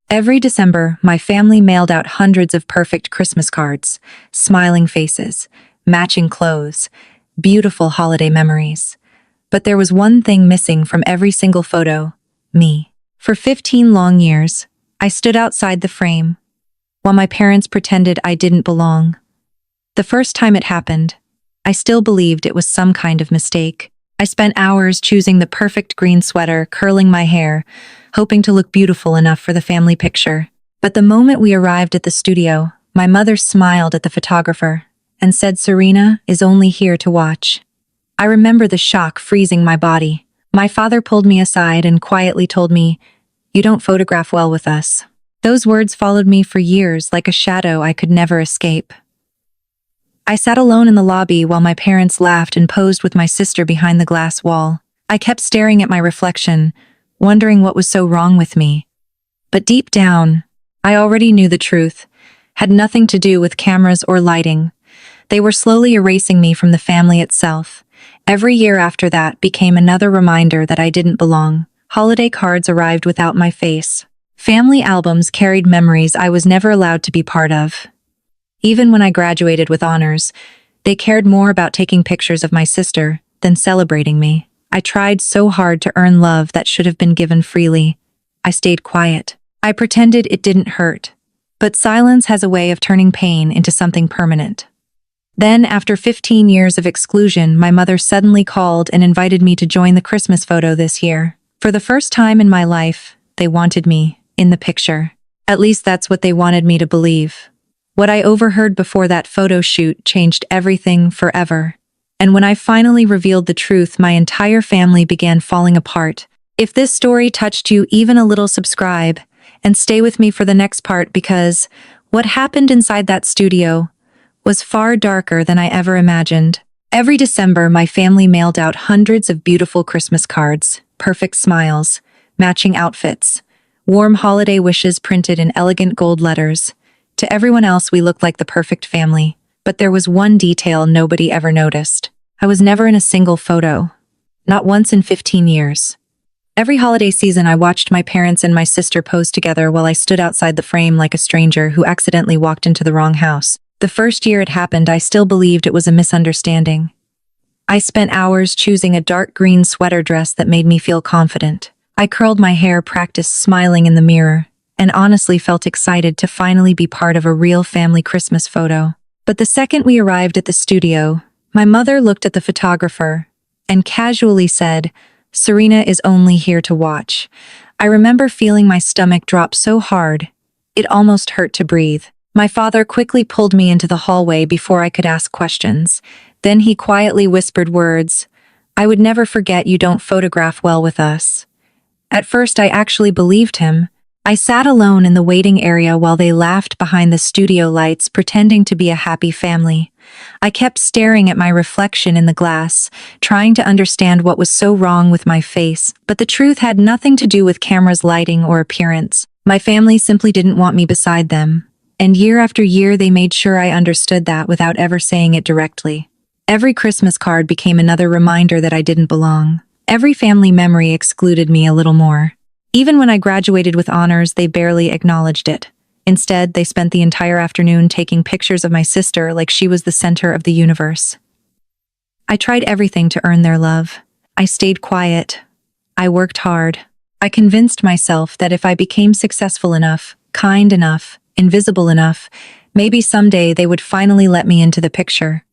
Every December, my family mailed out hundreds of perfect Christmas cards, smiling faces, matching clothes, beautiful holiday memories. But there was one thing missing from every single photo: me. For 15 long years, I stood outside the frame, while my parents pretended I didn't belong. The first time it happened, I still believed it was some kind of mistake. I spent hours choosing the perfect green sweater, curling my hair, hoping to look beautiful enough for the family picture. But the moment we arrived at the studio, my mother smiled at the photographer and said Serena is only here to watch. I remember the shock freezing my body. My father pulled me aside and quietly told me, "You don't photograph well with us." Those words followed me for years like a shadow I could never escape. I sat alone in the lobby while my parents laughed and posed with my sister behind the glass wall. I kept staring at my reflection, wondering what was so wrong with me. But deep down, I already knew the truth. Had nothing to do with cameras or lighting. They were slowly erasing me from the family itself. Every year after that became another reminder that I didn't belong. Holiday cards arrived without my face. Family albums carried memories I was never allowed to be part of. Even when I graduated with honors, they cared more about taking pictures of my sister than celebrating me. I tried so hard to earn love that should have been given freely. I stayed quiet. I pretended it didn't hurt. But silence has a way of turning pain into something permanent. Then, after 15 years of exclusion, my mother suddenly called and invited me to join the Christmas photo this year. For the first time in my life, they wanted me in the picture. At least that's what they wanted me to believe. What I overheard before that photo shoot changed everything forever. And when I finally revealed the truth, my entire family began falling apart. If this story touched you even a little, subscribe and stay with me for the next part, because what happened inside that studio was far darker than I ever imagined. Every December, my family mailed out hundreds of beautiful Christmas cards, perfect smiles, matching outfits, warm holiday wishes printed in elegant gold letters. To everyone else, we looked like the perfect family. But there was one detail nobody ever noticed. I was never in a single photo. Not once in 15 years. Every holiday season, I watched my parents and my sister pose together while I stood outside the frame like a stranger who accidentally walked into the wrong house. The first year it happened, I still believed it was a misunderstanding. I spent hours choosing a dark green sweater dress that made me feel confident. I curled my hair, practiced smiling in the mirror, and honestly felt excited to finally be part of a real family Christmas photo. But the second we arrived at the studio, my mother looked at the photographer and casually said, "Serena is only here to watch." I remember feeling my stomach drop so hard, it almost hurt to breathe. My father quickly pulled me into the hallway before I could ask questions. Then he quietly whispered words, "I would never forget you don't photograph well with us." At first, I actually believed him. I sat alone in the waiting area while they laughed behind the studio lights, pretending to be a happy family. I kept staring at my reflection in the glass, trying to understand what was so wrong with my face, but the truth had nothing to do with cameras, lighting, or appearance. My family simply didn't want me beside them, and year after year they made sure I understood that without ever saying it directly. Every Christmas card became another reminder that I didn't belong. Every family memory excluded me a little more. Even when I graduated with honors, they barely acknowledged it. Instead, they spent the entire afternoon taking pictures of my sister like she was the center of the universe. I tried everything to earn their love. I stayed quiet. I worked hard. I convinced myself that if I became successful enough, kind enough, invisible enough, maybe someday they would finally let me into the picture.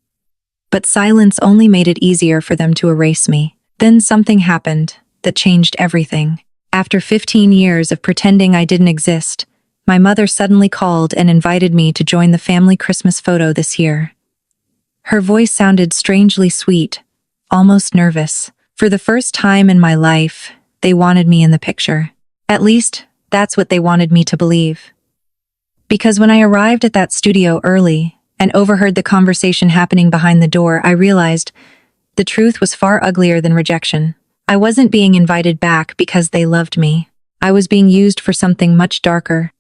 But silence only made it easier for them to erase me. Then something happened that changed everything. After 15 years of pretending I didn't exist, my mother suddenly called and invited me to join the family Christmas photo this year. Her voice sounded strangely sweet, almost nervous. For the first time in my life, they wanted me in the picture. At least, that's what they wanted me to believe. Because when I arrived at that studio early and overheard the conversation happening behind the door, I realized the truth was far uglier than rejection. I wasn't being invited back because they loved me. I was being used for something much darker.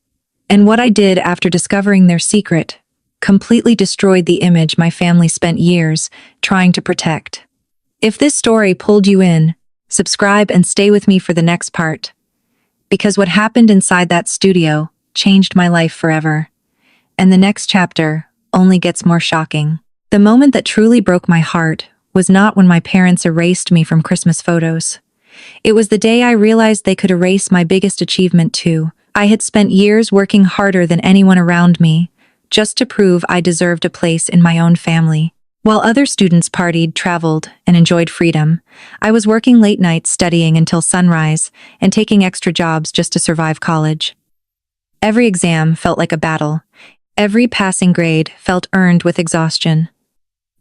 And what I did after discovering their secret completely destroyed the image my family spent years trying to protect. If this story pulled you in, subscribe and stay with me for the next part. because what happened inside that studio changed my life forever. And the next chapter only gets more shocking. The moment that truly broke my heart was not when my parents erased me from Christmas photos. It was the day I realized they could erase my biggest achievement too. I had spent years working harder than anyone around me, just to prove I deserved a place in my own family. While other students partied, traveled, and enjoyed freedom, I was working late nights studying until sunrise and taking extra jobs just to survive college. Every exam felt like a battle. Every passing grade felt earned with exhaustion.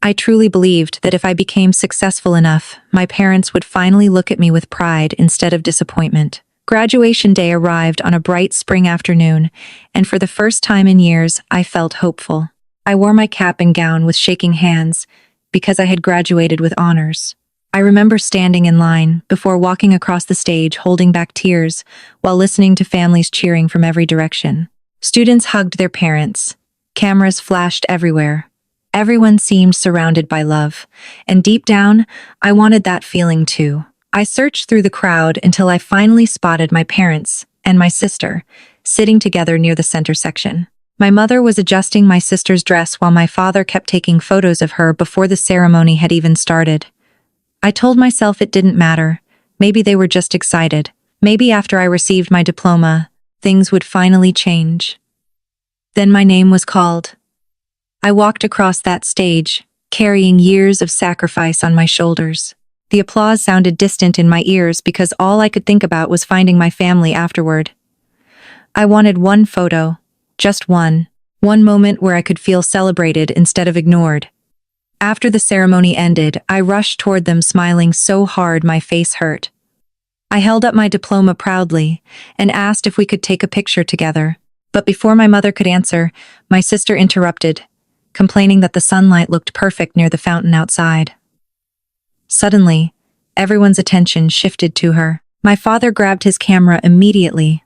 I truly believed that if I became successful enough, my parents would finally look at me with pride instead of disappointment. Graduation day arrived on a bright spring afternoon, and for the first time in years, I felt hopeful. I wore my cap and gown with shaking hands because I had graduated with honors. I remember standing in line before walking across the stage holding back tears while listening to families cheering from every direction. Students hugged their parents. Cameras flashed everywhere. Everyone seemed surrounded by love, and deep down, I wanted that feeling too. I searched through the crowd until I finally spotted my parents and my sister sitting together near the center section. My mother was adjusting my sister's dress while my father kept taking photos of her before the ceremony had even started. I told myself it didn't matter. Maybe they were just excited. Maybe after I received my diploma, things would finally change. Then my name was called. I walked across that stage, carrying years of sacrifice on my shoulders. The applause sounded distant in my ears because all I could think about was finding my family afterward. I wanted one photo, just one moment where I could feel celebrated instead of ignored. After the ceremony ended, I rushed toward them smiling so hard my face hurt. I held up my diploma proudly and asked if we could take a picture together. But before my mother could answer, my sister interrupted, complaining that the sunlight looked perfect near the fountain outside. Suddenly, everyone's attention shifted to her. My father grabbed his camera immediately,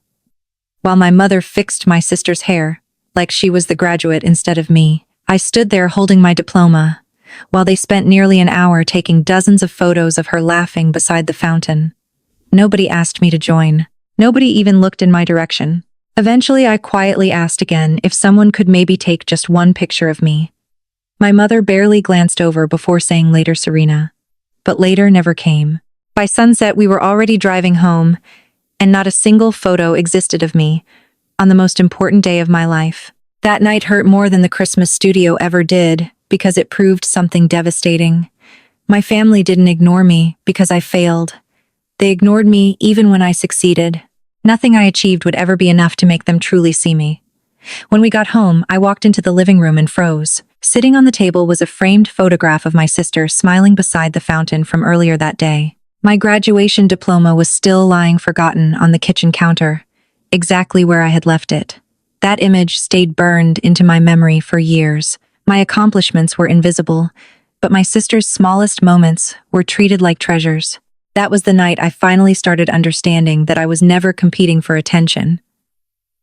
while my mother fixed my sister's hair, like she was the graduate instead of me. I stood there holding my diploma, while they spent nearly an hour taking dozens of photos of her laughing beside the fountain. Nobody asked me to join. Nobody even looked in my direction. Eventually, I quietly asked again if someone could maybe take just one picture of me. My mother barely glanced over before saying later, Serena. But later never came. By sunset, we were already driving home, and not a single photo existed of me on the most important day of my life. That night hurt more than the Christmas studio ever did because it proved something devastating. My family didn't ignore me because I failed. They ignored me even when I succeeded. Nothing I achieved would ever be enough to make them truly see me. When we got home, I walked into the living room and froze. Sitting on the table was a framed photograph of my sister smiling beside the fountain from earlier that day. My graduation diploma was still lying forgotten on the kitchen counter, exactly where I had left it. That image stayed burned into my memory for years. My accomplishments were invisible, but my sister's smallest moments were treated like treasures. That was the night I finally started understanding that I was never competing for attention.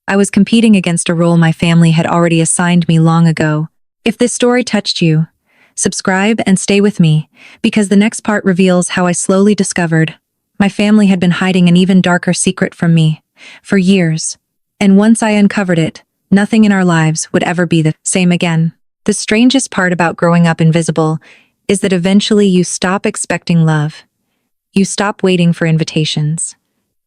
I was competing against a role my family had already assigned me long ago. If this story touched you, subscribe and stay with me, because the next part reveals how I slowly discovered my family had been hiding an even darker secret from me for years. And once I uncovered it, nothing in our lives would ever be the same again. The strangest part about growing up invisible is that eventually you stop expecting love. You stop waiting for invitations.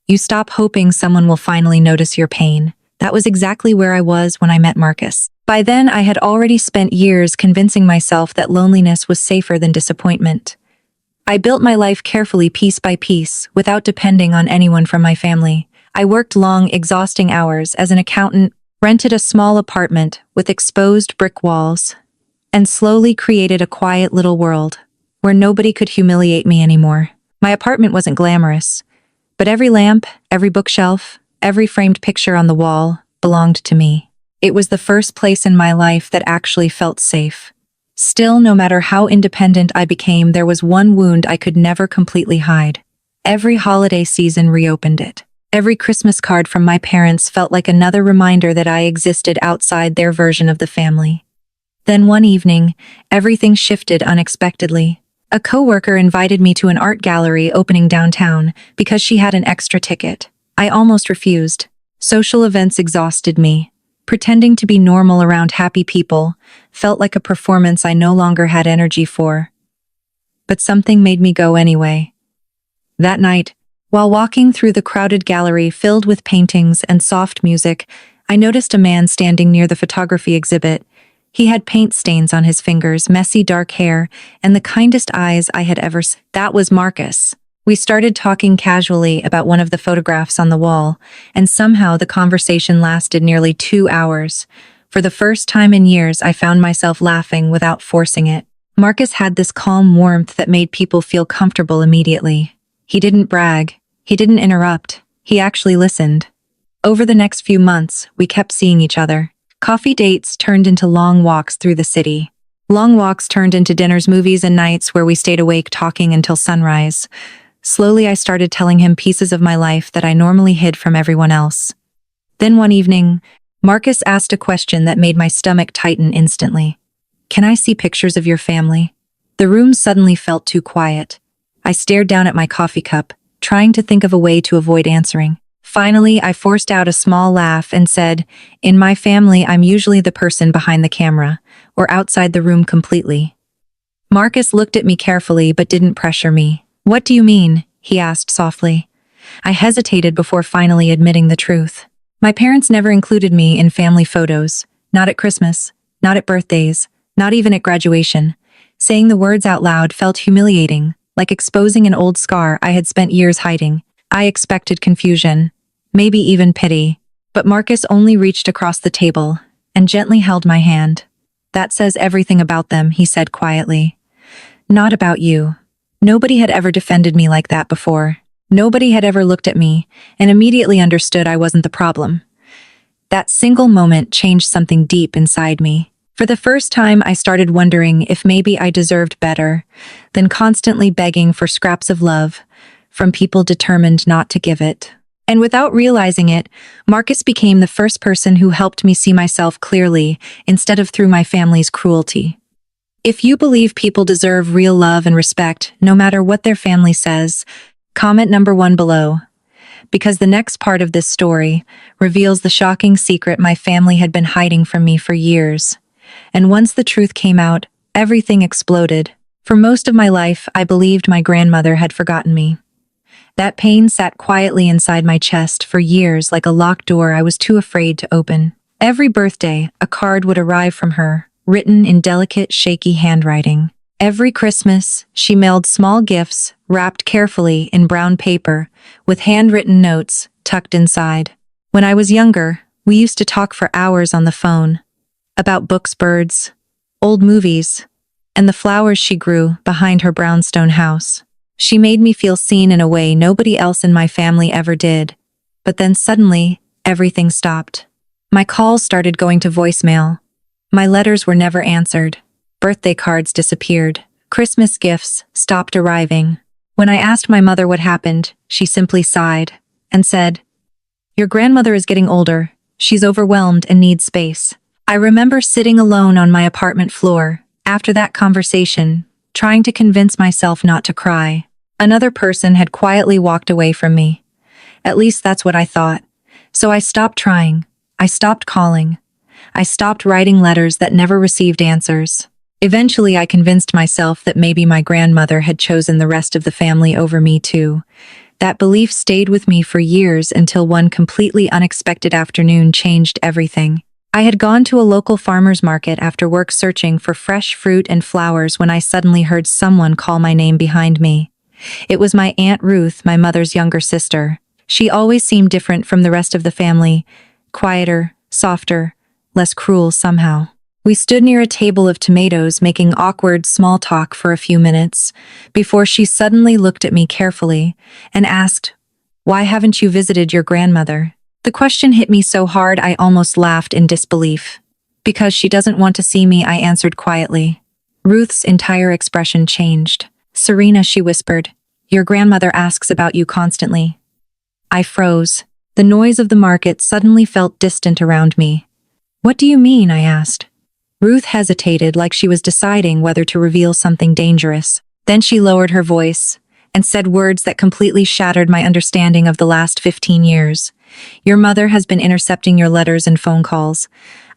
You stop hoping someone will finally notice your pain. That was exactly where I was when I met Marcus. By then, I had already spent years convincing myself that loneliness was safer than disappointment. I built my life carefully, piece by piece, without depending on anyone from my family. I worked long, exhausting hours as an accountant, rented a small apartment with exposed brick walls, and slowly created a quiet little world where nobody could humiliate me anymore. My apartment wasn't glamorous, but every lamp, every bookshelf, every framed picture on the wall belonged to me. It was the first place in my life that actually felt safe. Still, no matter how independent I became, there was one wound I could never completely hide. Every holiday season reopened it. Every Christmas card from my parents felt like another reminder that I existed outside their version of the family. Then one evening, everything shifted unexpectedly. A coworker invited me to an art gallery opening downtown because she had an extra ticket. I almost refused. Social events exhausted me. Pretending to be normal around happy people felt like a performance I no longer had energy for. But something made me go anyway. That night, while walking through the crowded gallery filled with paintings and soft music, I noticed a man standing near the photography exhibit. He had paint stains on his fingers, messy dark hair, and the kindest eyes I had ever seen. That was Marcus. We started talking casually about one of the photographs on the wall, and somehow the conversation lasted nearly 2 hours. For the first time in years, I found myself laughing without forcing it. Marcus had this calm warmth that made people feel comfortable immediately. He didn't brag. He didn't interrupt. He actually listened. Over the next few months, we kept seeing each other. Coffee dates turned into long walks through the city. Long walks turned into dinners, movies, and nights where we stayed awake talking until sunrise. Slowly, I started telling him pieces of my life that I normally hid from everyone else. Then one evening, Marcus asked a question that made my stomach tighten instantly. "Can I see pictures of your family?" The room suddenly felt too quiet. I stared down at my coffee cup, trying to think of a way to avoid answering. Finally, I forced out a small laugh and said, "In my family, I'm usually the person behind the camera, or outside the room completely." Marcus looked at me carefully but didn't pressure me. "What do you mean?" he asked softly. I hesitated before finally admitting the truth. My parents never included me in family photos, not at Christmas, not at birthdays, not even at graduation. Saying the words out loud felt humiliating, like exposing an old scar I had spent years hiding. I expected confusion, maybe even pity. But Marcus only reached across the table and gently held my hand. "That says everything about them," he said quietly. "Not about you." Nobody had ever defended me like that before. Nobody had ever looked at me and immediately understood I wasn't the problem. That single moment changed something deep inside me. For the first time, I started wondering if maybe I deserved better than constantly begging for scraps of love from people determined not to give it. And without realizing it, Marcus became the first person who helped me see myself clearly instead of through my family's cruelty. If you believe people deserve real love and respect, no matter what their family says, comment number 1 below. Because the next part of this story reveals the shocking secret my family had been hiding from me for years. And once the truth came out, everything exploded. For most of my life, I believed my grandmother had forgotten me. That pain sat quietly inside my chest for years like a locked door I was too afraid to open. Every birthday, a card would arrive from her, written in delicate, shaky handwriting. Every Christmas, she mailed small gifts, wrapped carefully in brown paper, with handwritten notes tucked inside. When I was younger, we used to talk for hours on the phone, about books, birds, old movies, and the flowers she grew behind her brownstone house. She made me feel seen in a way nobody else in my family ever did. But then suddenly, everything stopped. My calls started going to voicemail. My letters were never answered. Birthday cards disappeared. Christmas gifts stopped arriving. When I asked my mother what happened, she simply sighed and said, "Your grandmother is getting older. She's overwhelmed and needs space." I remember sitting alone on my apartment floor after that conversation, trying to convince myself not to cry. Another person had quietly walked away from me. At least that's what I thought. So I stopped trying. I stopped calling. I stopped writing letters that never received answers. Eventually, I convinced myself that maybe my grandmother had chosen the rest of the family over me too. That belief stayed with me for years until one completely unexpected afternoon changed everything. I had gone to a local farmer's market after work searching for fresh fruit and flowers when I suddenly heard someone call my name behind me. It was my Aunt Ruth, my mother's younger sister. She always seemed different from the rest of the family, quieter, softer, less cruel somehow. We stood near a table of tomatoes making awkward small talk for a few minutes before she suddenly looked at me carefully and asked, "Why haven't you visited your grandmother?" The question hit me so hard I almost laughed in disbelief. "Because she doesn't want to see me," I answered quietly. Ruth's entire expression changed. "Serena," she whispered, "your grandmother asks about you constantly." I froze. The noise of the market suddenly felt distant around me. "What do you mean?" I asked. Ruth hesitated like she was deciding whether to reveal something dangerous. Then she lowered her voice, and said words that completely shattered my understanding of the last 15 years. Your mother has been intercepting your letters and phone calls.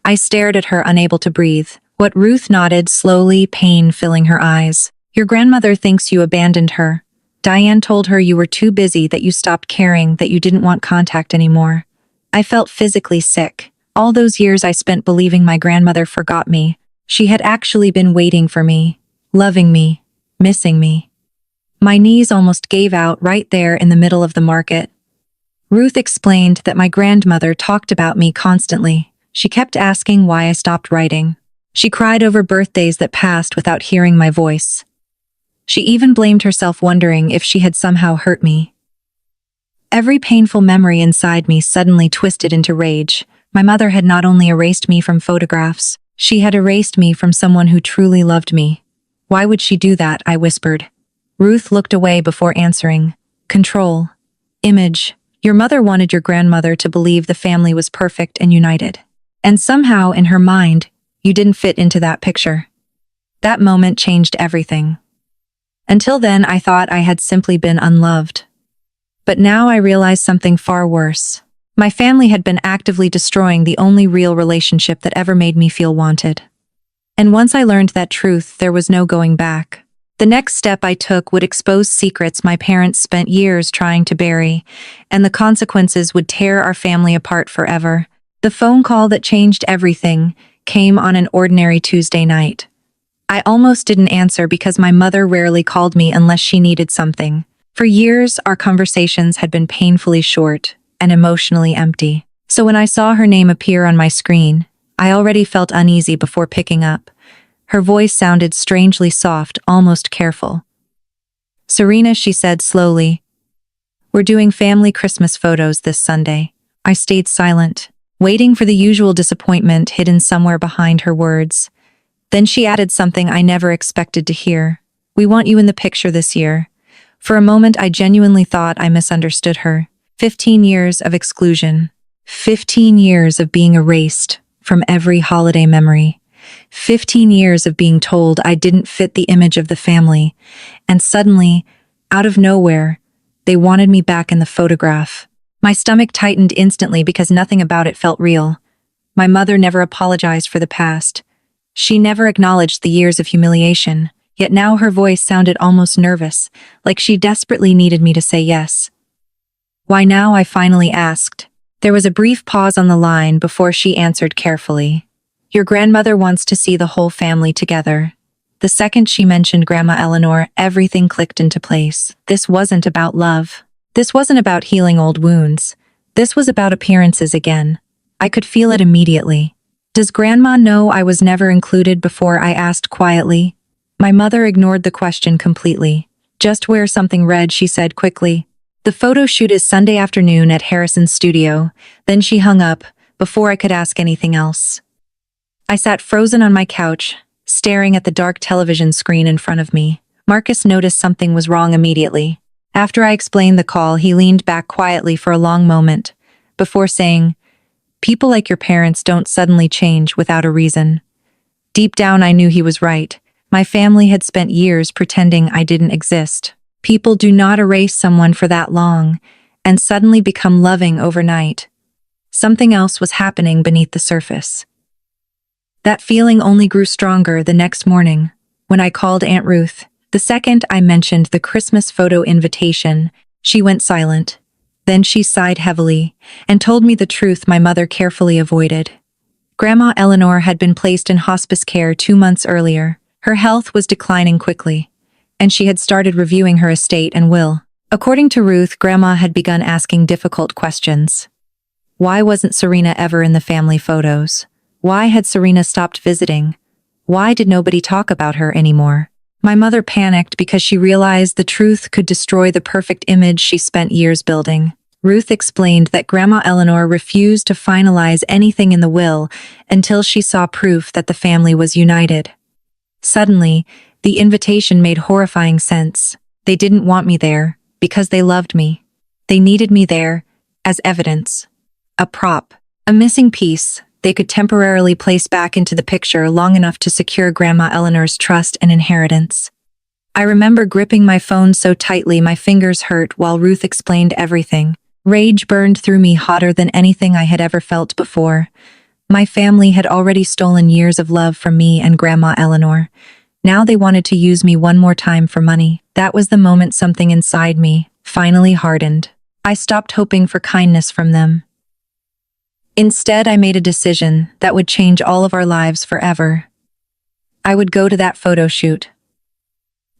I stared at her, unable to breathe. What Ruth nodded, slowly, pain filling her eyes. Your grandmother thinks you abandoned her. Diane told her you were too busy, that you stopped caring, that you didn't want contact anymore. I felt physically sick. All those years I spent believing my grandmother forgot me. She had actually been waiting for me, loving me, missing me. My knees almost gave out right there in the middle of the market. Ruth explained that my grandmother talked about me constantly. She kept asking why I stopped writing. She cried over birthdays that passed without hearing my voice. She even blamed herself, wondering if she had somehow hurt me. Every painful memory inside me suddenly twisted into rage. My mother had not only erased me from photographs, she had erased me from someone who truly loved me. Why would she do that? I whispered. Ruth looked away before answering. Control. Image. Your mother wanted your grandmother to believe the family was perfect and united. And somehow, in her mind, you didn't fit into that picture. That moment changed everything. Until then, I thought I had simply been unloved. But now I realized something far worse. My family had been actively destroying the only real relationship that ever made me feel wanted. And once I learned that truth, there was no going back. The next step I took would expose secrets my parents spent years trying to bury, and the consequences would tear our family apart forever. The phone call that changed everything came on an ordinary Tuesday night. I almost didn't answer because my mother rarely called me unless she needed something. For years, our conversations had been painfully short and emotionally empty. So when I saw her name appear on my screen, I already felt uneasy before picking up. Her voice sounded strangely soft, almost careful. Serena, she said slowly. We're doing family Christmas photos this Sunday. I stayed silent, waiting for the usual disappointment hidden somewhere behind her words. Then she added something I never expected to hear. We want you in the picture this year. For a moment, I genuinely thought I misunderstood her. 15 years of exclusion. 15 years of being erased from every holiday memory. 15 years of being told I didn't fit the image of the family. And suddenly, out of nowhere, they wanted me back in the photograph. My stomach tightened instantly because nothing about it felt real. My mother never apologized for the past. She never acknowledged the years of humiliation, yet now her voice sounded almost nervous, like she desperately needed me to say yes. Why now? I finally asked. There was a brief pause on the line before she answered carefully. Your grandmother wants to see the whole family together. The second she mentioned Grandma Eleanor, everything clicked into place. This wasn't about love. This wasn't about healing old wounds. This was about appearances again. I could feel it immediately. Does Grandma know I was never included before? I asked quietly. My mother ignored the question completely. Just wear something red, she said quickly. The photo shoot is Sunday afternoon at Harrison's studio. Then she hung up, before I could ask anything else. I sat frozen on my couch, staring at the dark television screen in front of me. Marcus noticed something was wrong immediately. After I explained the call, he leaned back quietly for a long moment, before saying, People like your parents don't suddenly change without a reason. Deep down, I knew he was right. My family had spent years pretending I didn't exist. People do not erase someone for that long and suddenly become loving overnight. Something else was happening beneath the surface. That feeling only grew stronger the next morning, when I called Aunt Ruth. The second I mentioned the Christmas photo invitation, she went silent. Then she sighed heavily and told me the truth my mother carefully avoided. Grandma Eleanor had been placed in hospice care 2 months earlier. Her health was declining quickly, and she had started reviewing her estate and will. According to Ruth, Grandma had begun asking difficult questions. Why wasn't Serena ever in the family photos? Why had Serena stopped visiting? Why did nobody talk about her anymore? My mother panicked because she realized the truth could destroy the perfect image she spent years building. Ruth explained that Grandma Eleanor refused to finalize anything in the will until she saw proof that the family was united. Suddenly, the invitation made horrifying sense. They didn't want me there because they loved me. They needed me there as evidence. A prop. A missing piece they could temporarily place back into the picture long enough to secure Grandma Eleanor's trust and inheritance. I remember gripping my phone so tightly my fingers hurt while Ruth explained everything. Rage burned through me hotter than anything I had ever felt before. My family had already stolen years of love from me and Grandma Eleanor. Now they wanted to use me one more time for money. That was the moment something inside me finally hardened. I stopped hoping for kindness from them. Instead, I made a decision that would change all of our lives forever. I would go to that photo shoot.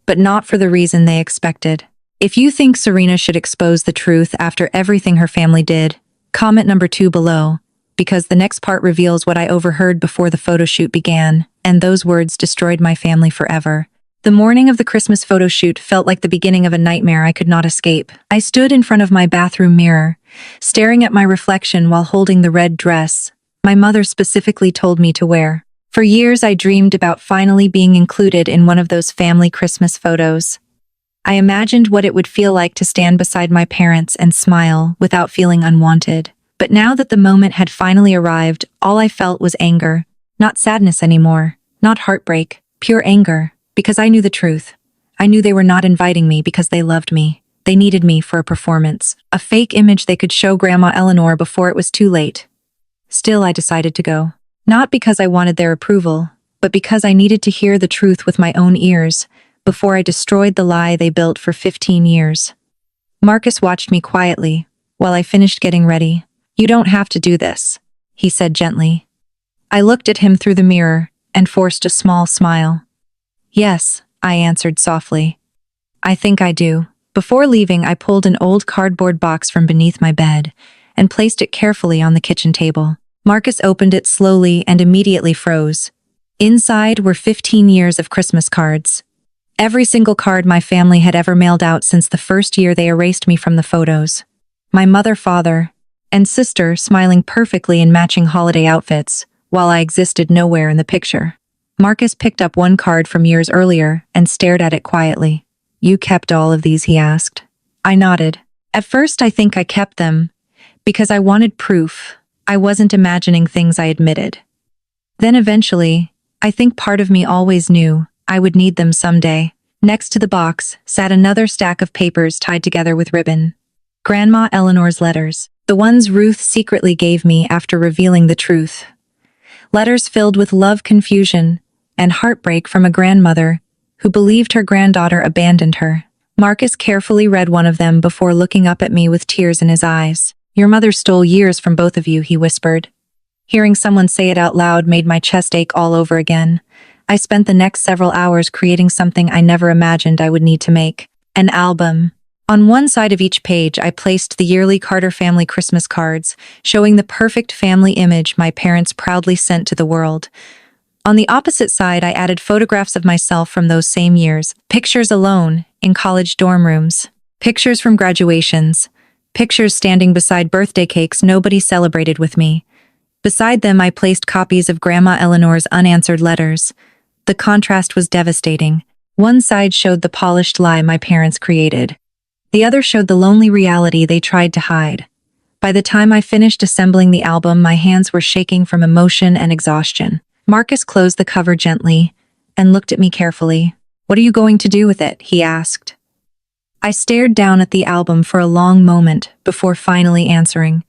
But not for the reason they expected. If you think Serena should expose the truth after everything her family did, comment number 2 below, because the next part reveals what I overheard before the photo shoot began, and those words destroyed my family forever. The morning of the Christmas photo shoot felt like the beginning of a nightmare I could not escape. I stood in front of my bathroom mirror, staring at my reflection while holding the red dress my mother specifically told me to wear. For years, I dreamed about finally being included in one of those family Christmas photos. I imagined what it would feel like to stand beside my parents and smile without feeling unwanted. But now that the moment had finally arrived, all I felt was anger. Not sadness anymore, not heartbreak, pure anger, because I knew the truth. I knew they were not inviting me because they loved me. They needed me for a performance, a fake image they could show Grandma Eleanor before it was too late. Still, I decided to go. Not because I wanted their approval, but because I needed to hear the truth with my own ears before I destroyed the lie they built for 15 years. Marcus watched me quietly while I finished getting ready. "You don't have to do this," he said gently. I looked at him through the mirror and forced a small smile. "Yes," I answered softly. "I think I do." Before leaving, I pulled an old cardboard box from beneath my bed and placed it carefully on the kitchen table. Marcus opened it slowly and immediately froze. Inside were 15 years of Christmas cards. Every single card my family had ever mailed out since the first year they erased me from the photos. My mother, father, and sister smiling perfectly in matching holiday outfits, while I existed nowhere in the picture. Marcus picked up one card from years earlier and stared at it quietly. "You kept all of these?" he asked. I nodded. At first, I think I kept them because I wanted proof. I wasn't imagining things I admitted. Then eventually, I think part of me always knew I would need them someday. Next to the box sat another stack of papers tied together with ribbon. Grandma Eleanor's letters, the ones Ruth secretly gave me after revealing the truth. Letters filled with love, confusion, and heartbreak from a grandmother who believed her granddaughter abandoned her. Marcus carefully read one of them before looking up at me with tears in his eyes. "Your mother stole years from both of you," he whispered. Hearing someone say it out loud made my chest ache all over again. I spent the next several hours creating something I never imagined I would need to make: an album. On one side of each page, I placed the yearly Carter family Christmas cards, showing the perfect family image my parents proudly sent to the world. On the opposite side, I added photographs of myself from those same years, pictures alone, in college dorm rooms, pictures from graduations, pictures standing beside birthday cakes nobody celebrated with me. Beside them, I placed copies of Grandma Eleanor's unanswered letters. The contrast was devastating. One side showed the polished lie my parents created. The other showed the lonely reality they tried to hide. By the time I finished assembling the album, my hands were shaking from emotion and exhaustion. Marcus closed the cover gently and looked at me carefully. "What are you going to do with it?" he asked. I stared down at the album for a long moment before finally answering.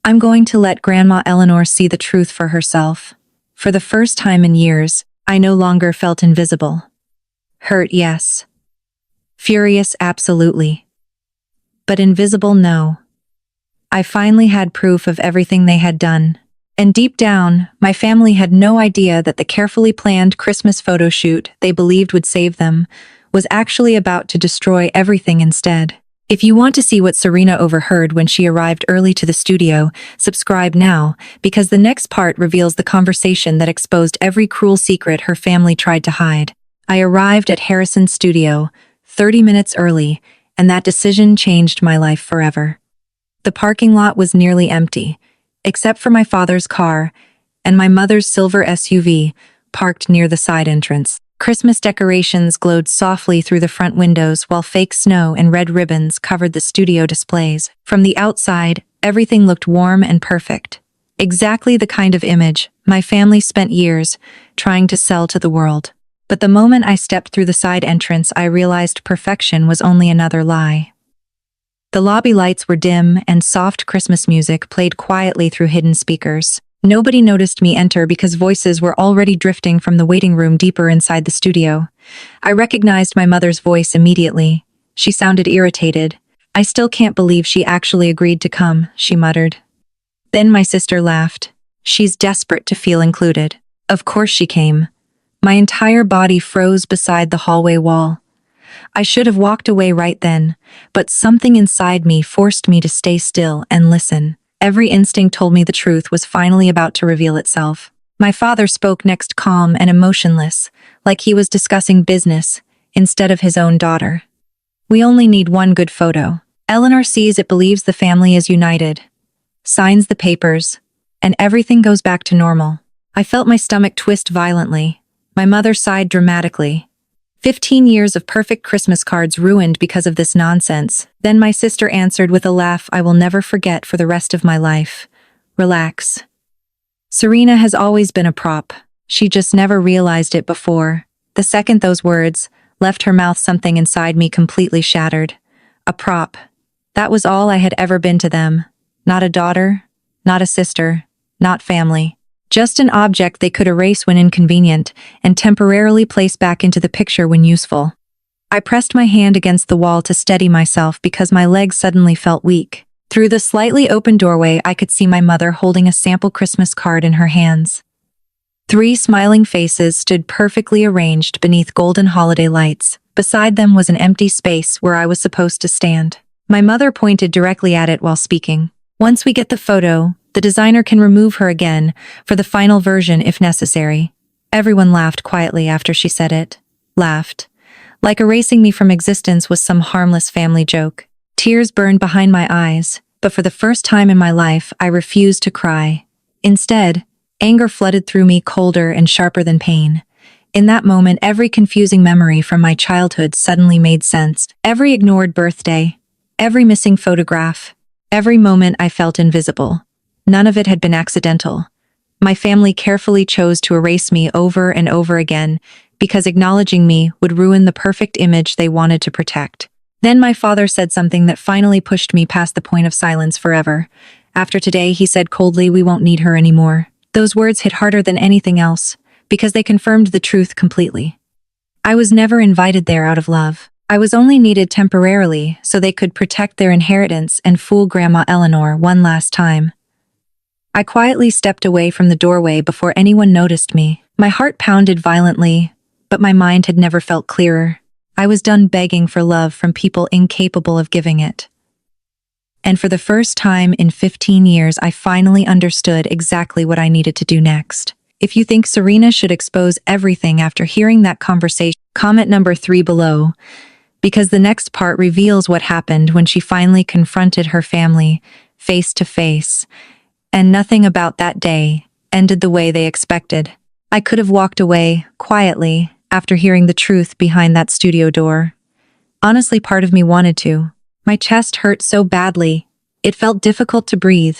"I'm going to let Grandma Eleanor see the truth for herself." For the first time in years, I no longer felt invisible. Hurt, yes. Furious, absolutely. But invisible, no. I finally had proof of everything they had done. And deep down, my family had no idea that the carefully planned Christmas photo shoot they believed would save them was actually about to destroy everything instead. If you want to see what Serena overheard when she arrived early to the studio, subscribe now, because the next part reveals the conversation that exposed every cruel secret her family tried to hide. I arrived at Harrison's studio 30 minutes early, and that decision changed my life forever. The parking lot was nearly empty, except for my father's car and my mother's silver SUV parked near the side entrance. Christmas decorations glowed softly through the front windows while fake snow and red ribbons covered the studio displays. From the outside, everything looked warm and perfect. Exactly the kind of image my family spent years trying to sell to the world. But the moment I stepped through the side entrance, I realized perfection was only another lie. The lobby lights were dim, and soft Christmas music played quietly through hidden speakers. Nobody noticed me enter because voices were already drifting from the waiting room deeper inside the studio. I recognized my mother's voice immediately. She sounded irritated. "I still can't believe she actually agreed to come," she muttered. Then my sister laughed. "She's desperate to feel included." Of course she came. My entire body froze beside the hallway wall. I should have walked away right then, but something inside me forced me to stay still and listen. Every instinct told me the truth was finally about to reveal itself. My father spoke next, calm and emotionless, like he was discussing business instead of his own daughter. "We only need one good photo. Eleanor sees it, believes the family is united, signs the papers, and everything goes back to normal." I felt my stomach twist violently. My mother sighed dramatically. 15 years of perfect Christmas cards ruined because of this nonsense. Then my sister answered with a laugh I will never forget for the rest of my life. "Relax. Serena has always been a prop. She just never realized it before." The second those words left her mouth, something inside me completely shattered. A prop. That was all I had ever been to them. Not a daughter, not a sister, not family. Just an object they could erase when inconvenient and temporarily place back into the picture when useful. I pressed my hand against the wall to steady myself because my legs suddenly felt weak. Through the slightly open doorway, I could see my mother holding a sample Christmas card in her hands. 3 smiling faces stood perfectly arranged beneath golden holiday lights. Beside them was an empty space where I was supposed to stand. My mother pointed directly at it while speaking. "Once we get the photo, the designer can remove her again for the final version if necessary." Everyone laughed quietly after she said it. Laughed. Like erasing me from existence was some harmless family joke. Tears burned behind my eyes, but for the first time in my life, I refused to cry. Instead, anger flooded through me, colder and sharper than pain. In that moment, every confusing memory from my childhood suddenly made sense. Every ignored birthday, every missing photograph, every moment I felt invisible. None of it had been accidental. My family carefully chose to erase me over and over again because acknowledging me would ruin the perfect image they wanted to protect. Then my father said something that finally pushed me past the point of silence forever. "After today," he said coldly, "we won't need her anymore." Those words hit harder than anything else because they confirmed the truth completely. I was never invited there out of love. I was only needed temporarily so they could protect their inheritance and fool Grandma Eleanor one last time. I quietly stepped away from the doorway before anyone noticed me. My heart pounded violently, but my mind had never felt clearer. I was done begging for love from people incapable of giving it. And for the first time in 15 years, I finally understood exactly what I needed to do next. If you think Serena should expose everything after hearing that conversation, comment number 3 below, because the next part reveals what happened when she finally confronted her family face to face. And nothing about that day ended the way they expected. I could have walked away, quietly, after hearing the truth behind that studio door. Honestly, part of me wanted to. My chest hurt so badly, it felt difficult to breathe.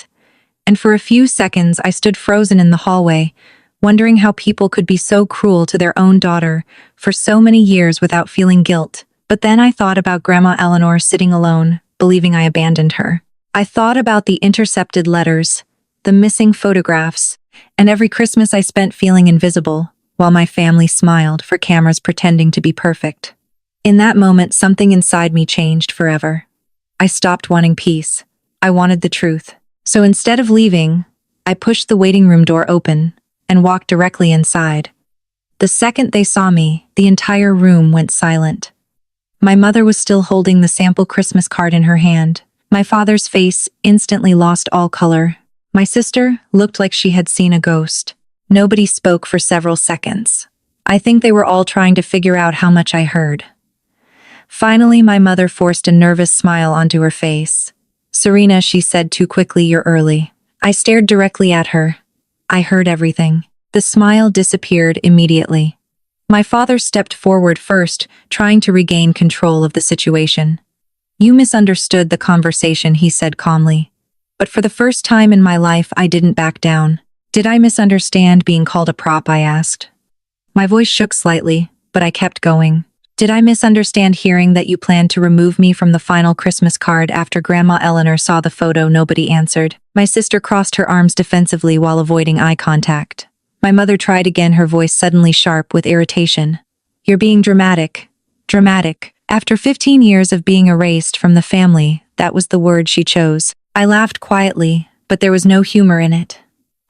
And for a few seconds, I stood frozen in the hallway, wondering how people could be so cruel to their own daughter for so many years without feeling guilt. But then I thought about Grandma Eleanor sitting alone, believing I abandoned her. I thought about the intercepted letters, the missing photographs, and every Christmas I spent feeling invisible, while my family smiled for cameras pretending to be perfect. In that moment, something inside me changed forever. I stopped wanting peace. I wanted the truth. So instead of leaving, I pushed the waiting room door open and walked directly inside. The second they saw me, the entire room went silent. My mother was still holding the sample Christmas card in her hand. My father's face instantly lost all color. My sister looked like she had seen a ghost. Nobody spoke for several seconds. I think they were all trying to figure out how much I heard. Finally, my mother forced a nervous smile onto her face. "Serena," she said too quickly, "you're early." I stared directly at her. I heard everything. The smile disappeared immediately. My father stepped forward first, trying to regain control of the situation. "You misunderstood the conversation," he said calmly. But for the first time in my life, I didn't back down. "Did I misunderstand being called a prop?" I asked. My voice shook slightly. but I kept going. Did I misunderstand hearing that you planned to remove me from the final Christmas card after Grandma Eleanor saw the photo? Nobody answered. My sister crossed her arms defensively while avoiding eye contact. My mother tried again, her voice suddenly sharp with irritation. You're being dramatic. Dramatic. After 15 years of being erased from the family, that was the word she chose. I laughed quietly, but there was no humor in it.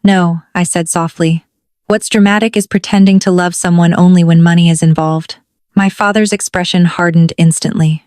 No, I said softly. What's dramatic is pretending to love someone only when money is involved. My father's expression hardened instantly.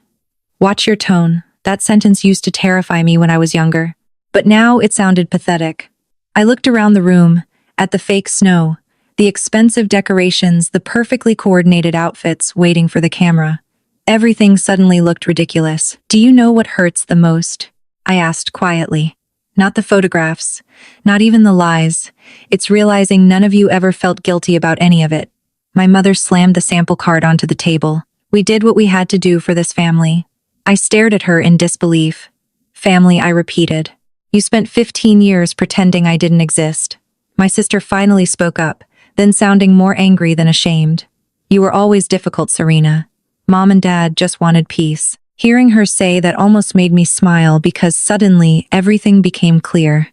Watch your tone. That sentence used to terrify me when I was younger, but now it sounded pathetic. I looked around the room, at the fake snow, the expensive decorations, the perfectly coordinated outfits waiting for the camera. Everything suddenly looked ridiculous. Do you know what hurts the most? I asked quietly. Not the photographs, not even the lies. It's realizing none of you ever felt guilty about any of it. My mother slammed the sample card onto the table. We did what we had to do for this family. I stared at her in disbelief. Family, I repeated. You spent 15 years pretending I didn't exist. My sister finally spoke up, then sounding more angry than ashamed. You were always difficult, Serena. Mom and Dad just wanted peace. Hearing her say that almost made me smile because suddenly everything became clear.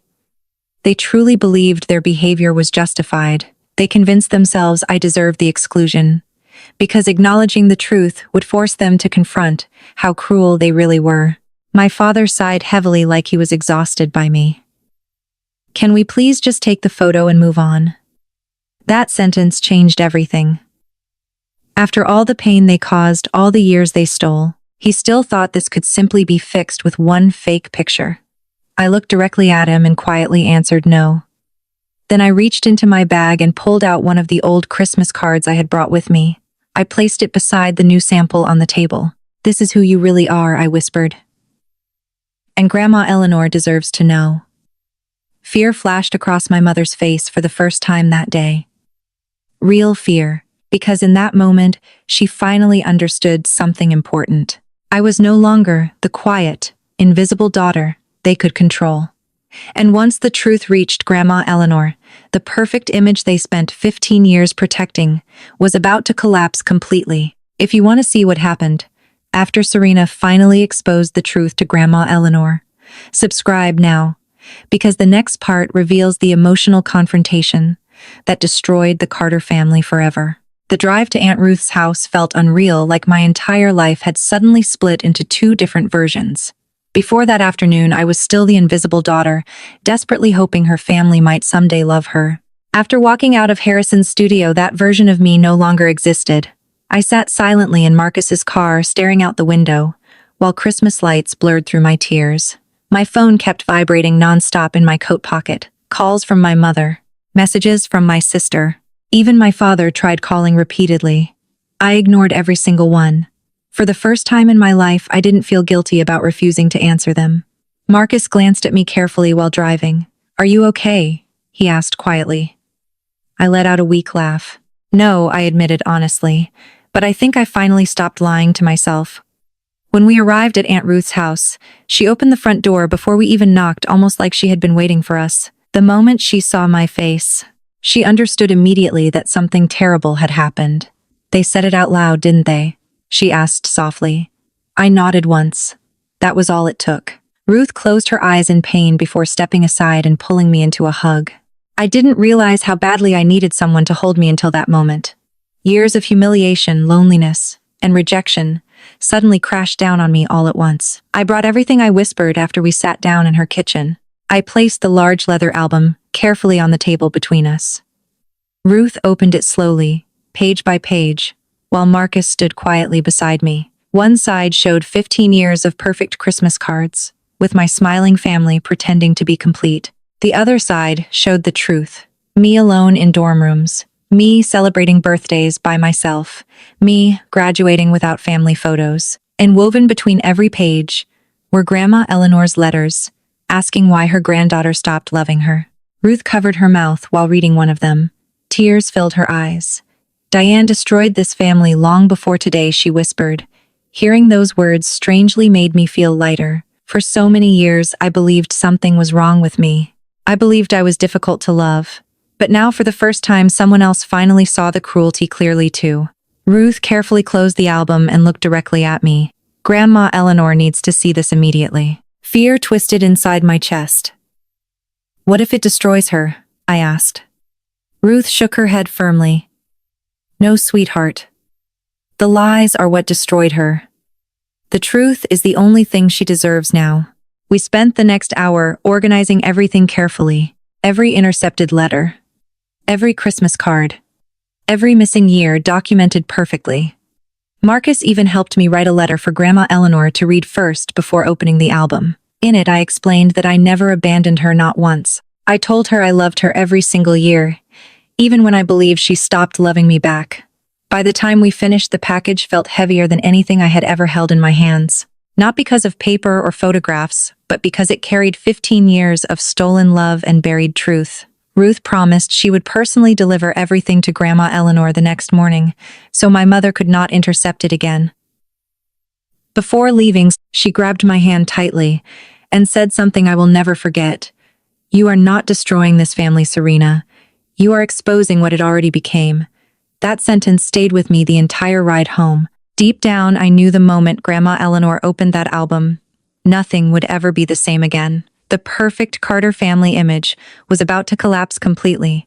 They truly believed their behavior was justified. They convinced themselves I deserved the exclusion, because acknowledging the truth would force them to confront how cruel they really were. My father sighed heavily like he was exhausted by me. Can we please just take the photo and move on? That sentence changed everything. After all the pain they caused, all the years they stole, he still thought this could simply be fixed with one fake picture. I looked directly at him and quietly answered no. Then I reached into my bag and pulled out one of the old Christmas cards I had brought with me. I placed it beside the new sample on the table. This is who you really are, I whispered. And Grandma Eleanor deserves to know. Fear flashed across my mother's face for the first time that day. Real fear, because in that moment, she finally understood something important. I was no longer the quiet, invisible daughter they could control. And once the truth reached Grandma Eleanor, the perfect image they spent 15 years protecting was about to collapse completely. If you want to see what happened, after Serena finally exposed the truth to Grandma Eleanor, subscribe now, because the next part reveals the emotional confrontation that destroyed the Carter family forever. The drive to Aunt Ruth's house felt unreal, like my entire life had suddenly split into two different versions. Before that afternoon, I was still the invisible daughter, desperately hoping her family might someday love her. After walking out of Harrison's studio, that version of me no longer existed. I sat silently in Marcus's car, staring out the window, while Christmas lights blurred through my tears. My phone kept vibrating nonstop in my coat pocket. Calls from my mother, messages from my sister. Even my father tried calling repeatedly. I ignored every single one. For the first time in my life, I didn't feel guilty about refusing to answer them. Marcus glanced at me carefully while driving. Are you okay? He asked quietly. I let out a weak laugh. No, I admitted honestly, but I think I finally stopped lying to myself. When we arrived at Aunt Ruth's house, she opened the front door before we even knocked, almost like she had been waiting for us. The moment she saw my face, she understood immediately that something terrible had happened. They said it out loud, didn't they? She asked softly. I nodded once. That was all it took. Ruth closed her eyes in pain before stepping aside and pulling me into a hug. I didn't realize how badly I needed someone to hold me until that moment. Years of humiliation, loneliness, and rejection suddenly crashed down on me all at once. I brought everything I whispered after we sat down in her kitchen. I placed the large leather album carefully on the table between us. Ruth opened it slowly, page by page, while Marcus stood quietly beside me. One side showed 15 years of perfect Christmas cards, with my smiling family pretending to be complete. The other side showed the truth. Me alone in dorm rooms. Me celebrating birthdays by myself. Me graduating without family photos. And woven between every page were Grandma Eleanor's letters, asking why her granddaughter stopped loving her. Ruth covered her mouth while reading one of them. Tears filled her eyes. Diane destroyed this family long before today, she whispered. Hearing those words strangely made me feel lighter. For so many years, I believed something was wrong with me. I believed I was difficult to love. But now, for the first time, someone else finally saw the cruelty clearly too. Ruth carefully closed the album and looked directly at me. Grandma Eleanor needs to see this immediately. Fear twisted inside my chest. What if it destroys her? I asked. Ruth shook her head firmly. No, sweetheart. The lies are what destroyed her. The truth is the only thing she deserves now. We spent the next hour organizing everything carefully. Every intercepted letter. Every Christmas card. Every missing year documented perfectly. Marcus even helped me write a letter for Grandma Eleanor to read first before opening the album. In it, I explained that I never abandoned her, not once. I told her I loved her every single year, even when I believed she stopped loving me back. By the time we finished, the package felt heavier than anything I had ever held in my hands. Not because of paper or photographs, but because it carried 15 years of stolen love and buried truth. Ruth promised she would personally deliver everything to Grandma Eleanor the next morning, so my mother could not intercept it again. Before leaving, she grabbed my hand tightly and said something I will never forget. You are not destroying this family, Serena. You are exposing what it already became. That sentence stayed with me the entire ride home. Deep down, I knew the moment Grandma Eleanor opened that album, nothing would ever be the same again. The perfect Carter family image was about to collapse completely,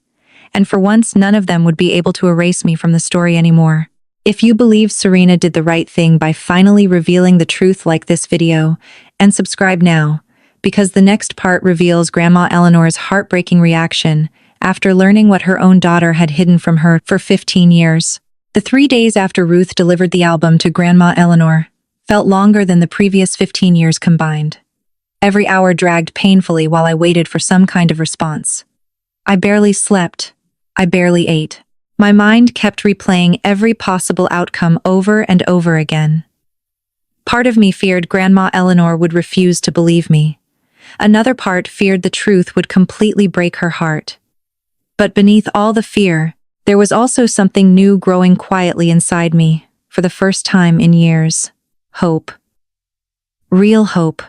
and for once none of them would be able to erase me from the story anymore. If you believe Serena did the right thing by finally revealing the truth, like this video, and subscribe now, because the next part reveals Grandma Eleanor's heartbreaking reaction after learning what her own daughter had hidden from her for 15 years. The 3 days after Ruth delivered the album to Grandma Eleanor felt longer than the previous 15 years combined. Every hour dragged painfully while I waited for some kind of response. I barely slept. I barely ate. My mind kept replaying every possible outcome over and over again. Part of me feared Grandma Eleanor would refuse to believe me. Another part feared the truth would completely break her heart. But beneath all the fear, there was also something new growing quietly inside me, for the first time in years. Hope. Real hope.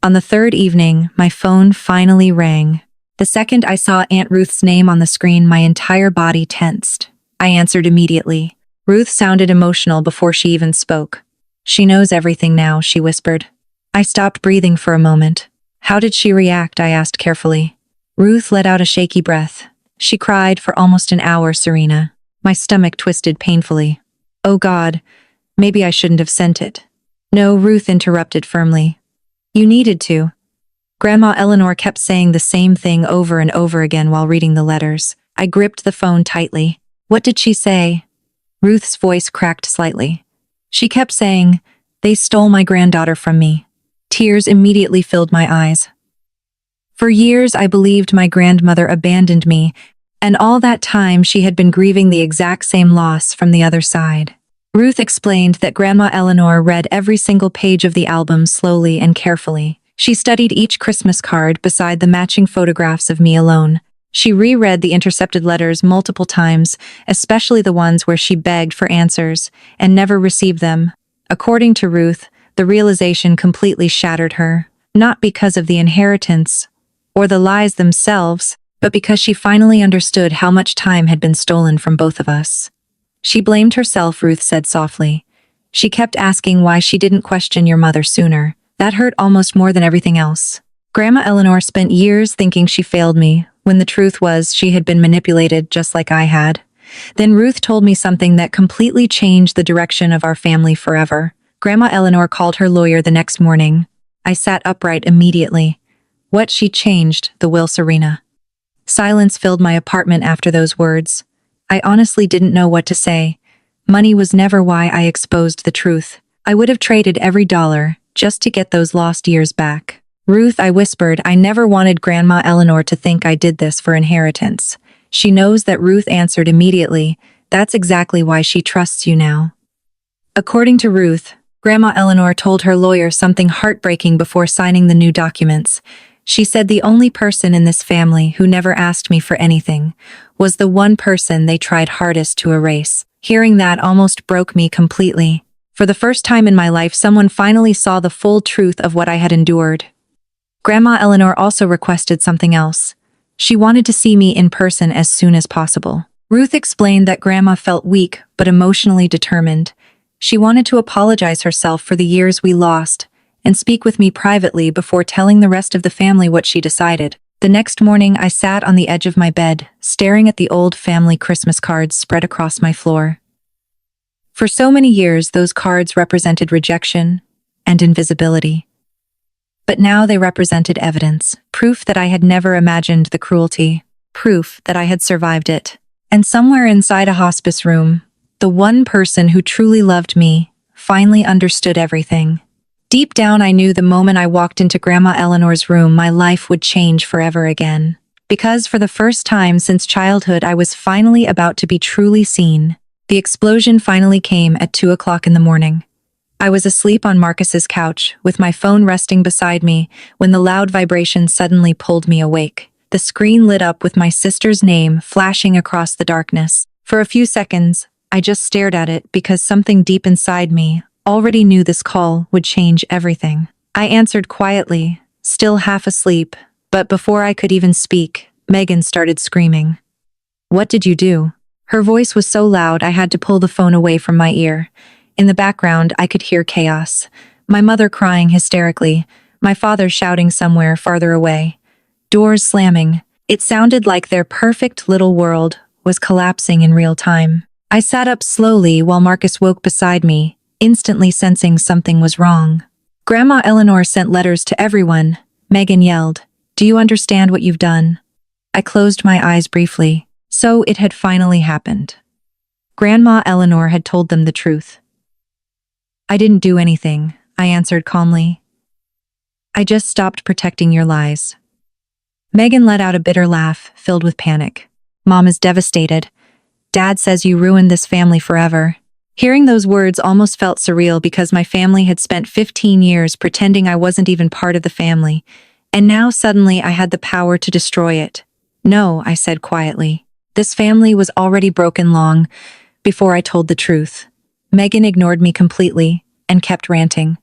On the third evening, my phone finally rang. The second I saw Aunt Ruth's name on the screen, my entire body tensed. I answered immediately. Ruth sounded emotional before she even spoke. She knows everything now, she whispered. I stopped breathing for a moment. How did she react? I asked carefully. Ruth let out a shaky breath. She cried for almost an hour, Serena. My stomach twisted painfully. Oh God, maybe I shouldn't have sent it. No, Ruth interrupted firmly. You needed to. Grandma Eleanor kept saying the same thing over and over again while reading the letters. I gripped the phone tightly. What did she say? Ruth's voice cracked slightly. She kept saying, they stole my granddaughter from me. Tears immediately filled my eyes. For years I believed my grandmother abandoned me, and all that time she had been grieving the exact same loss from the other side. Ruth explained that Grandma Eleanor read every single page of the album slowly and carefully. She studied each Christmas card beside the matching photographs of me alone. She reread the intercepted letters multiple times, especially the ones where she begged for answers and never received them. According to Ruth, the realization completely shattered her, not because of the inheritance or the lies themselves, but because she finally understood how much time had been stolen from both of us. She blamed herself, Ruth said softly. She kept asking why she didn't question your mother sooner. That hurt almost more than everything else. Grandma Eleanor spent years thinking she failed me, when the truth was she had been manipulated just like I had. Then Ruth told me something that completely changed the direction of our family forever. Grandma Eleanor called her lawyer the next morning. I sat upright immediately. What she changed, the will, Serena. Silence filled my apartment after those words. I honestly didn't know what to say. Money was never why I exposed the truth. I would have traded every dollar just to get those lost years back. Ruth, I whispered, I never wanted Grandma Eleanor to think I did this for inheritance. She knows that. Ruth answered immediately. That's exactly why she trusts you now. According to Ruth, Grandma Eleanor told her lawyer something heartbreaking before signing the new documents. She said the only person in this family who never asked me for anything was the one person they tried hardest to erase. Hearing that almost broke me completely. For the first time in my life, someone finally saw the full truth of what I had endured. Grandma Eleanor also requested something else. She wanted to see me in person as soon as possible. Ruth explained that Grandma felt weak but emotionally determined. She wanted to apologize herself for the years we lost and speak with me privately before telling the rest of the family what she decided. The next morning, I sat on the edge of my bed, staring at the old family Christmas cards spread across my floor. For so many years, those cards represented rejection and invisibility. But now they represented evidence, proof that I had never imagined the cruelty, proof that I had survived it. And somewhere inside a hospice room, the one person who truly loved me finally understood everything. Deep down, I knew the moment I walked into Grandma Eleanor's room, my life would change forever again. Because for the first time since childhood, I was finally about to be truly seen. The explosion finally came at 2 o'clock in the morning. I was asleep on Marcus's couch, with my phone resting beside me, when the loud vibration suddenly pulled me awake. The screen lit up with my sister's name flashing across the darkness. For a few seconds, I just stared at it because something deep inside me already knew this call would change everything. I answered quietly, still half asleep, but before I could even speak, Megan started screaming. "What did you do?" Her voice was so loud I had to pull the phone away from my ear. In the background, I could hear chaos. My mother crying hysterically, my father shouting somewhere farther away. Doors slamming. It sounded like their perfect little world was collapsing in real time. I sat up slowly while Marcus woke beside me, instantly sensing something was wrong. "Grandma Eleanor sent letters to everyone," Megan yelled. "Do you understand what you've done?" I closed my eyes briefly. So it had finally happened. Grandma Eleanor had told them the truth. "I didn't do anything," I answered calmly. "I just stopped protecting your lies." Megan let out a bitter laugh, filled with panic. "Mom is devastated. Dad says you ruined this family forever." Hearing those words almost felt surreal because my family had spent 15 years pretending I wasn't even part of the family, and now suddenly I had the power to destroy it. "No," I said quietly. "This family was already broken long before I told the truth." Megan ignored me completely and kept ranting.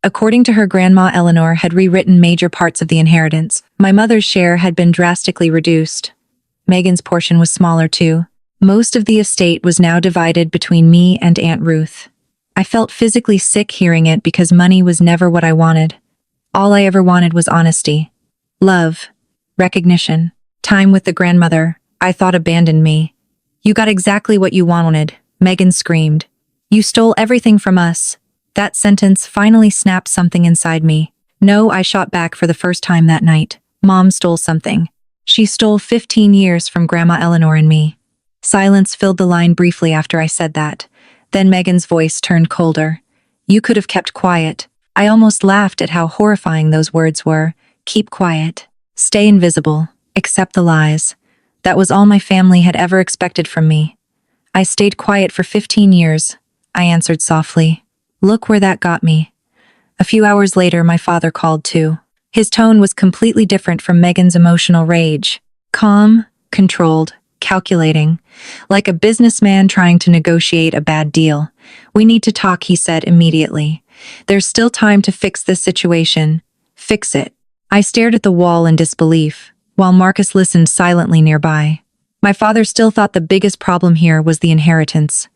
According to her, Grandma Eleanor had rewritten major parts of the inheritance. My mother's share had been drastically reduced. Megan's portion was smaller too. Most of the estate was now divided between me and Aunt Ruth. I felt physically sick hearing it because money was never what I wanted. All I ever wanted was honesty, love, recognition, time with the grandmother I thought abandoned me. "You got exactly what you wanted," Megan screamed. "You stole everything from us." That sentence finally snapped something inside me. "No," I shot back for the first time that night. "Mom stole something. She stole 15 years from Grandma Eleanor and me." Silence filled the line briefly after I said that. Then Megan's voice turned colder. "You could have kept quiet." I almost laughed at how horrifying those words were. Keep quiet. Stay invisible. Accept the lies. That was all my family had ever expected from me. "I stayed quiet for 15 years, I answered softly. "Look where that got me." A few hours later, my father called too. His tone was completely different from Megan's emotional rage. Calm, controlled, calculating, like a businessman trying to negotiate a bad deal. "We need to talk," he said immediately. "There's still time to fix this situation. Fix it." I stared at the wall in disbelief, while Marcus listened silently nearby. My father still thought the biggest problem here was the inheritance.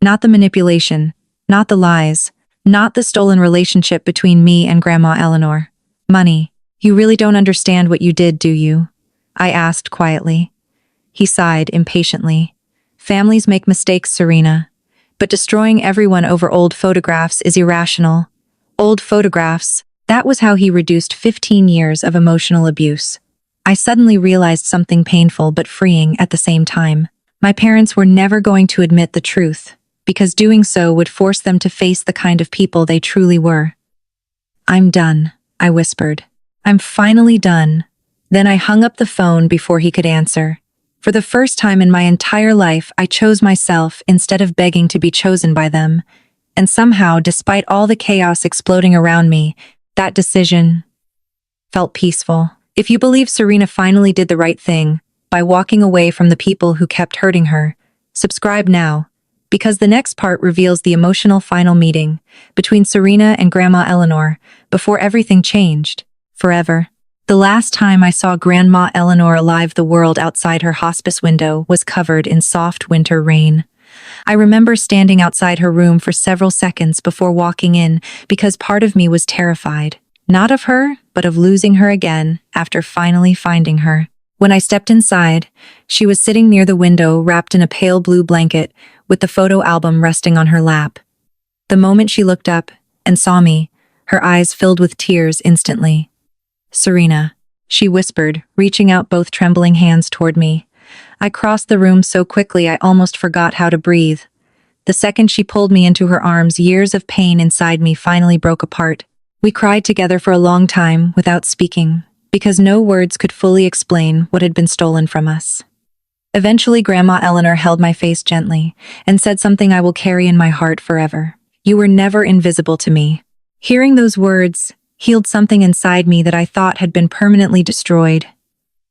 Not the manipulation, not the lies, not the stolen relationship between me and Grandma Eleanor. Money. "You really don't understand what you did, do you?" I asked quietly. He sighed impatiently. "Families make mistakes, Serena. But destroying everyone over old photographs is irrational." Old photographs. That was how he reduced 15 years of emotional abuse. I suddenly realized something painful but freeing at the same time. My parents were never going to admit the truth, because doing so would force them to face the kind of people they truly were. "I'm done," I whispered. "I'm finally done." Then I hung up the phone before he could answer. For the first time in my entire life, I chose myself instead of begging to be chosen by them. And somehow, despite all the chaos exploding around me, that decision felt peaceful. If you believe Serena finally did the right thing by walking away from the people who kept hurting her, subscribe now, because the next part reveals the emotional final meeting between Serena and Grandma Eleanor before everything changed forever. The last time I saw Grandma Eleanor alive, the world outside her hospice window was covered in soft winter rain. I remember standing outside her room for several seconds before walking in because part of me was terrified, not of her, but of losing her again after finally finding her. When I stepped inside, she was sitting near the window wrapped in a pale blue blanket with the photo album resting on her lap. The moment she looked up and saw me, her eyes filled with tears instantly. "Serena," she whispered, reaching out both trembling hands toward me. I crossed the room so quickly I almost forgot how to breathe. The second she pulled me into her arms, years of pain inside me finally broke apart. We cried together for a long time without speaking, because no words could fully explain what had been stolen from us. Eventually, Grandma Eleanor held my face gently and said something I will carry in my heart forever. "You were never invisible to me." Hearing those words healed something inside me that I thought had been permanently destroyed.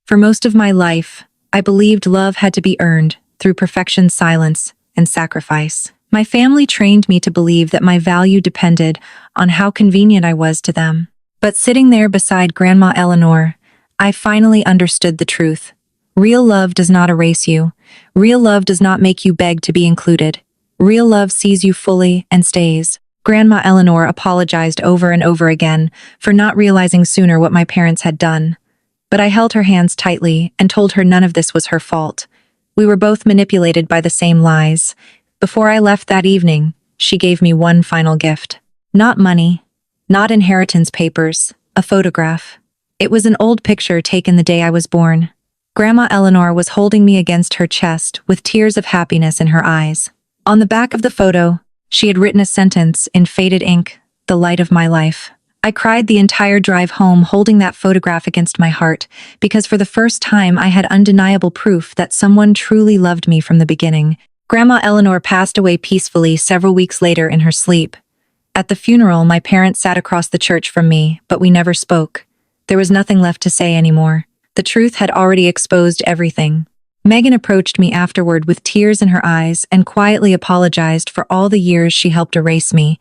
For most of my life, I believed love had to be earned through perfection, silence, and sacrifice. My family trained me to believe that my value depended on how convenient I was to them. But sitting there beside Grandma Eleanor, I finally understood the truth. Real love does not erase you. Real love does not make you beg to be included. Real love sees you fully and stays. Grandma Eleanor apologized over and over again for not realizing sooner what my parents had done. But I held her hands tightly and told her none of this was her fault. We were both manipulated by the same lies. Before I left that evening, she gave me one final gift. Not money, not inheritance papers, a photograph. It was an old picture taken the day I was born. Grandma Eleanor was holding me against her chest with tears of happiness in her eyes. On the back of the photo, she had written a sentence in faded ink, "The light of my life." I cried the entire drive home holding that photograph against my heart, because for the first time I had undeniable proof that someone truly loved me from the beginning. Grandma Eleanor passed away peacefully several weeks later in her sleep. At the funeral, my parents sat across the church from me, but we never spoke. There was nothing left to say anymore. The truth had already exposed everything. Megan approached me afterward with tears in her eyes and quietly apologized for all the years she helped erase me.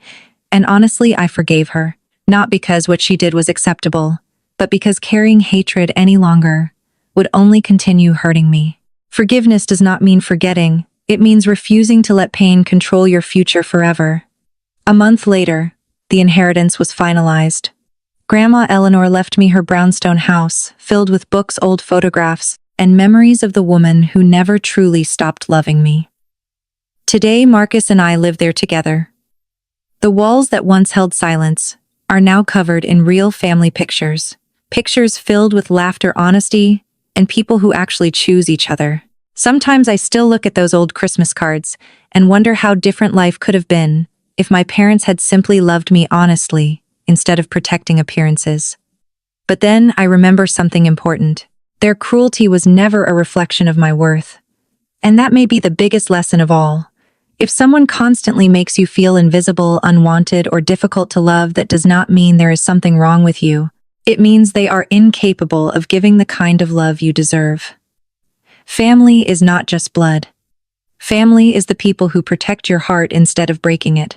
And honestly, I forgave her. Not because what she did was acceptable, but because carrying hatred any longer would only continue hurting me. Forgiveness does not mean forgetting. It means refusing to let pain control your future forever. A month later, the inheritance was finalized. Grandma Eleanor left me her brownstone house, filled with books, old photographs, and memories of the woman who never truly stopped loving me. Today, Marcus and I live there together. The walls that once held silence are now covered in real family pictures. Pictures filled with laughter, honesty, and people who actually choose each other. Sometimes I still look at those old Christmas cards and wonder how different life could have been if my parents had simply loved me honestly instead of protecting appearances. But then I remember something important. Their cruelty was never a reflection of my worth. And that may be the biggest lesson of all. If someone constantly makes you feel invisible, unwanted, or difficult to love, that does not mean there is something wrong with you. It means they are incapable of giving the kind of love you deserve. Family is not just blood. Family is the people who protect your heart instead of breaking it.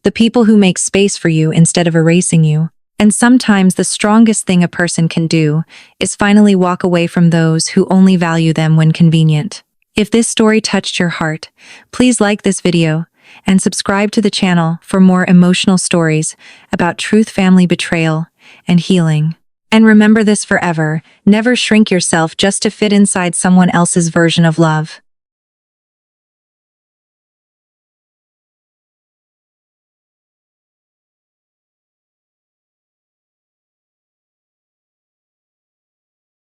The people who make space for you instead of erasing you. And sometimes the strongest thing a person can do is finally walk away from those who only value them when convenient. If this story touched your heart, please like this video and subscribe to the channel for more emotional stories about truth, family, betrayal, and healing. And remember this forever: never shrink yourself just to fit inside someone else's version of love.